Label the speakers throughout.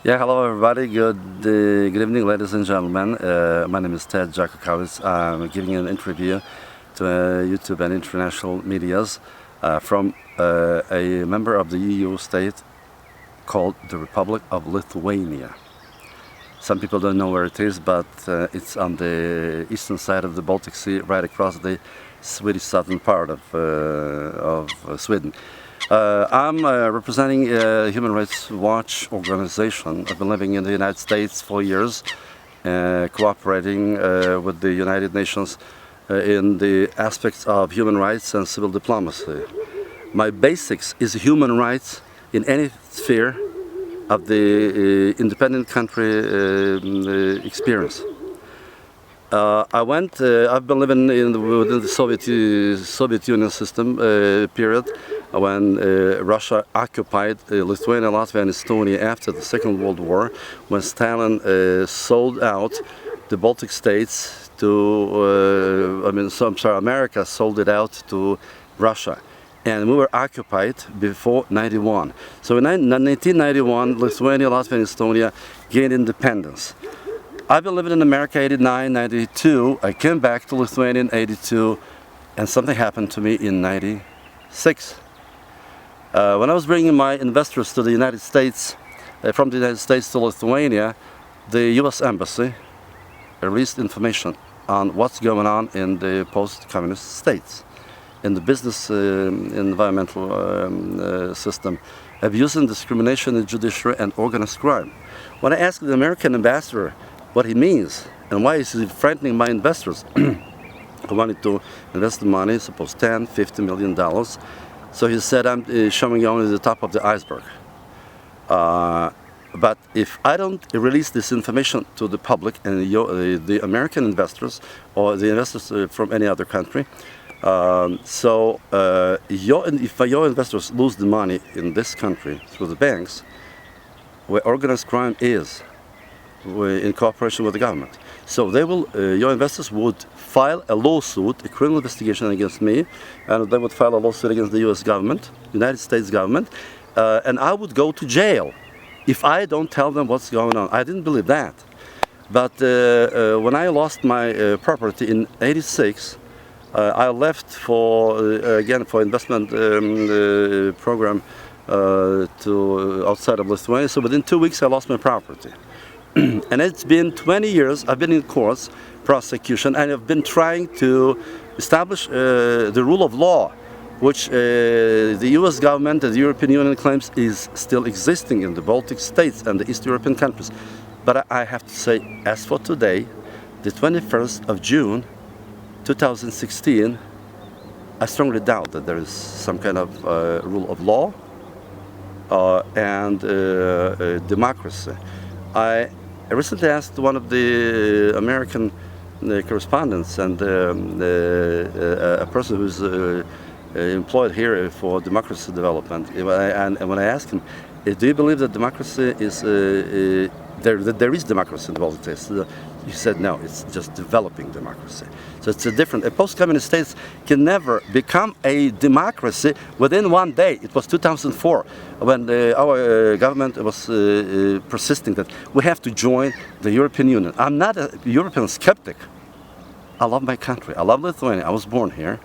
Speaker 1: Yeah, hello everybody. Good evening, ladies and gentlemen. My name is Tadeus Jacukovic. I'm giving an interview to YouTube and international medias from a member of the EU state called the Republic of Lithuania. Some people don't know where it is, but it's on the eastern side of the Baltic Sea, right across the Swedish southern part of Sweden. I'm representing a Human Rights Watch organization. I've been living in the United States for years, cooperating with the United Nations in the aspects of human rights and civil diplomacy. My basics is human rights in any sphere of the independent country experience. I've been living within the Soviet Union system period when Russia occupied Lithuania, Latvia and Estonia after the Second World War, when Stalin sold out the Baltic states to, America sold it out to Russia. And we were occupied before 91. So in 1991, Lithuania, Latvia and Estonia gained independence. I've been living in America 89, 92. I came back to Lithuania in 82, and something happened to me in 96. When I was bringing my investors to the United States, from the United States to Lithuania, the US Embassy released information on what's going on in the post-communist states, in the business environmental system, abuse and discrimination in judiciary and organized crime. When I asked the American ambassador what he means and why is he frightening my investors, who wanted to invest the money, suppose $10, $50 million. So he said, I'm showing you only the top of the iceberg. But if I don't release this information to the public and the American investors or the investors from any other country, if your investors lose the money in this country through the banks, where organized crime is, in cooperation with the government. So they will, your investors would file a lawsuit, a criminal investigation against me, and they would file a lawsuit against the U.S. government, United States government, and I would go to jail if I don't tell them what's going on. I didn't believe that. But when I lost my property in '86, I left for investment program to outside of Lithuania. So within 2 weeks, I lost my property. And it's been 20 years, I've been in courts, prosecution, and I've been trying to establish the rule of law, which the US government and the European Union claims is still existing in the Baltic states and the East European countries. But I have to say, as for today, the 21st of June, 2016, I strongly doubt that there is some kind of rule of law and democracy. I recently asked one of the American correspondents and a person who's employed here for democracy development, and when I asked him, do you believe that democracy is that there is democracy in the Baltic states? He said no, it's just developing democracy. So it's a different. Post-communist states can never become a democracy within one day. It was 2004 when our government was persisting that we have to join the European Union. I'm not a European skeptic. I love my country. I love Lithuania. I was born here.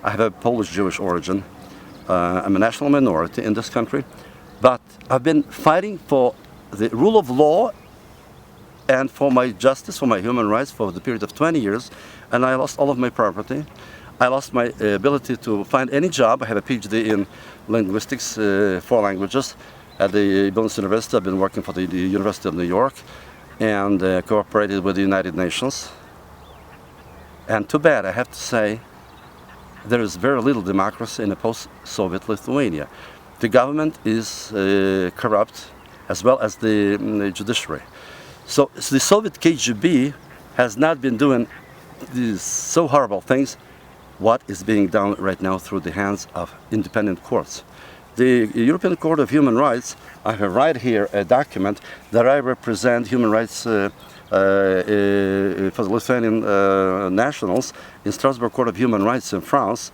Speaker 1: I have a Polish Jewish origin. I'm a national minority in this country, but I've been fighting for the rule of law and for my justice, for my human rights for the period of 20 years, and I lost all of my property. I lost my ability to find any job. I have a PhD in linguistics, 4 languages, at the Bonus University. I've been working for the University of New York and cooperated with the United Nations. And too bad, I have to say, there is very little democracy in a post-Soviet Lithuania. The government is corrupt, as well as the judiciary. So the Soviet KGB has not been doing these so horrible things, what is being done right now through the hands of independent courts. The European Court of Human Rights, I have right here a document that I represent human rights for the Lithuanian nationals in Strasbourg Court of Human Rights in France.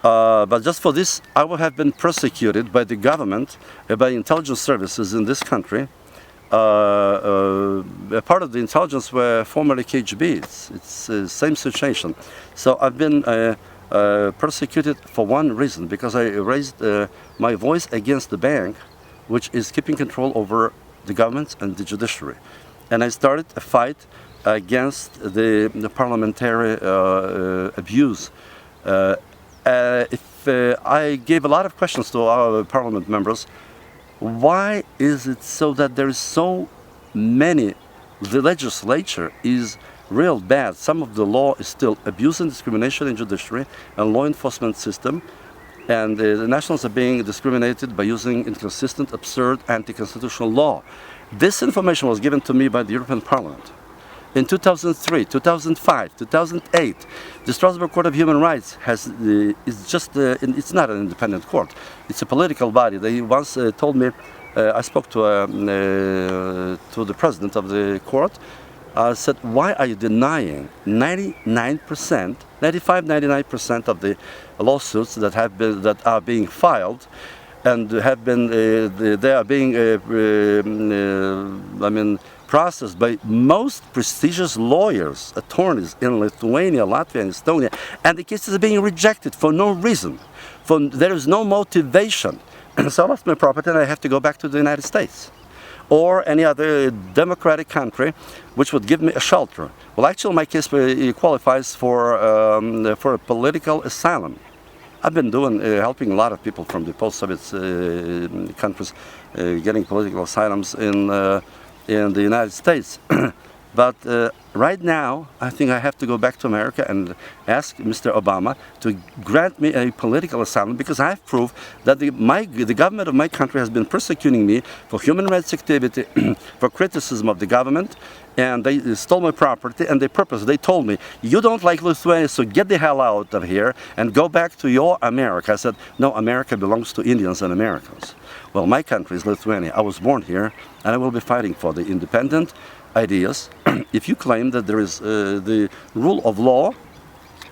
Speaker 1: But just for this, I will have been persecuted by the government, by intelligence services in this country, part of the intelligence were formerly KGB. It's the same situation. So I've been persecuted for one reason, because I raised my voice against the bank, which is keeping control over the government and the judiciary. And I started a fight against the parliamentary abuse. I gave a lot of questions to our parliament members. Why is it so that there is so many, the legislature is real bad. Some of the law is still abuse and discrimination in judiciary and law enforcement system, and the nationals are being discriminated by using inconsistent, absurd, anti-constitutional law. This information was given to me by the European Parliament. In 2003, 2005, 2008, the Strasbourg Court of Human Rights it's not an independent court. It's a political body. They once told me, I spoke to the president of the court, said, why are you denying 99% of the lawsuits that are being filed and have been, they are being, processed by most prestigious lawyers, attorneys in Lithuania, Latvia, and Estonia, and the cases are being rejected for no reason. There is no motivation. So I lost my property and I have to go back to the United States or any other democratic country which would give me a shelter. Well, actually, my case qualifies for a political asylum. I've been helping a lot of people from the post-Soviet countries getting political asylums in the United States. But right now, I think I have to go back to America and ask Mr. Obama to grant me a political asylum, because I have proof that the government of my country has been persecuting me for human rights activity, for criticism of the government, and they stole my property, and they told me, you don't like Lithuania, so get the hell out of here and go back to your America. I said, no, America belongs to Indians and Americans. Well, my country is Lithuania. I was born here, and I will be fighting for the independent ideas. If you claim that there is the rule of law,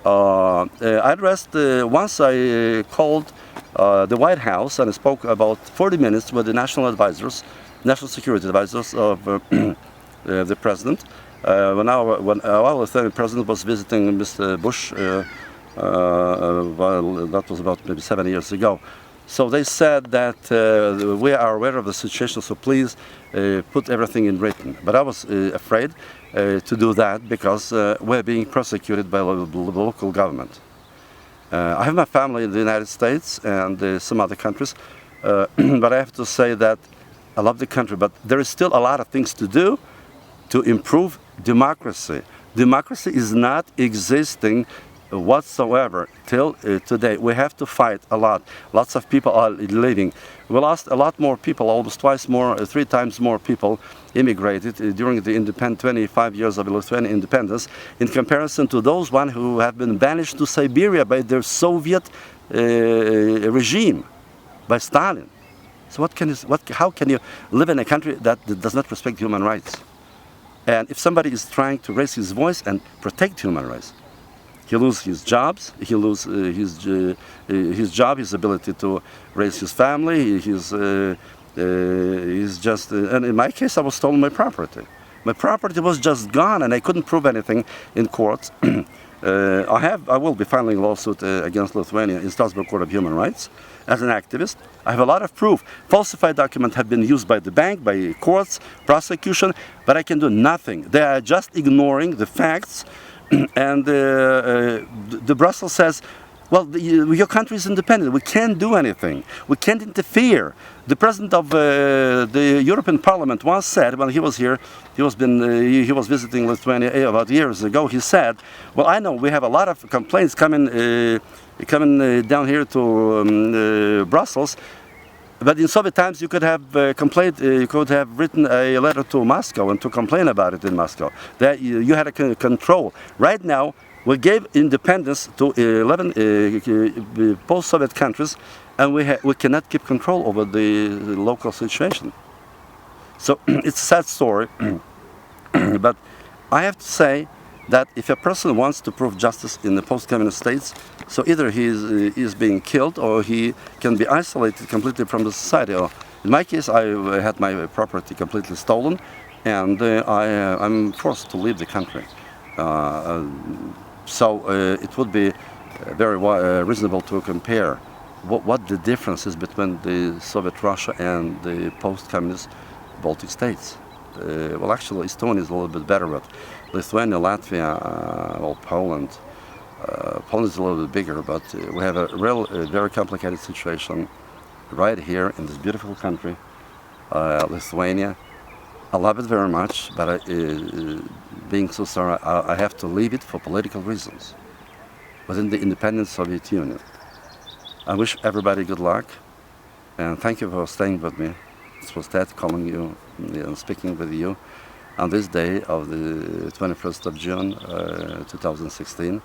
Speaker 1: I addressed, once I called the White House and I spoke about 40 minutes with the national security advisors of the president. When our Lithuanian president was visiting Mr. Bush, that was about maybe 7 years ago. So they said that we are aware of the situation, so please put everything in written. But I was afraid to do that, because we're being persecuted by the local government. I have my family in the United States and some other countries, but I have to say that I love the country, but there is still a lot of things to do to improve democracy. Democracy is not existing whatsoever till today. We have to fight a lot. Lots of people are leaving. We lost a lot more people, almost three times more people immigrated during the 25 years of Lithuanian independence, in comparison to those who have been banished to Siberia by their Soviet regime, by Stalin. So how can you live in a country that does not respect human rights? And if somebody is trying to raise his voice and protect human rights, he loses his jobs, he loses his job, his ability to raise his family, he's just, and in my case I was stolen my property. My property was just gone and I couldn't prove anything in court. I will be filing a lawsuit against Lithuania in Strasbourg Court of Human Rights as an activist. I have a lot of proof. Falsified documents have been used by the bank, by courts, prosecution, but I can do nothing. They are just ignoring the facts. And the Brussels says, well, your country is independent. We can't do anything. We can't interfere. The president of the European Parliament once said, when he was here, he was visiting Lithuania about years ago. He said, well, I know we have a lot of complaints coming down here to Brussels. But in Soviet times, you could have you could have written a letter to Moscow and to complain about it in Moscow. That you had a control. Right now, we gave independence to 11 post-Soviet countries, and we cannot keep control over the local situation. So it's a sad story. But I have to say that if a person wants to prove justice in the post-communist states, so either he is being killed or he can be isolated completely from the society, or In my case, I had my property completely stolen, and I'm forced to leave the country. So it would be very reasonable to compare what the difference is between the Soviet Russia and the post-communist Baltic states. Well, actually, Estonia is a little bit better, but Lithuania, Latvia, well, Poland. Poland is a little bit bigger, but we have a very complicated situation right here in this beautiful country, Lithuania. I love it very much, but being so sorry, I have to leave it for political reasons within the independent Soviet Union. I wish everybody good luck, and thank you for staying with me. This was Ted calling you and speaking with you on this day of the 21st of June 2016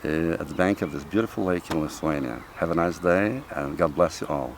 Speaker 1: at the bank of this beautiful lake in Lithuania. Have a nice day, and God bless you all.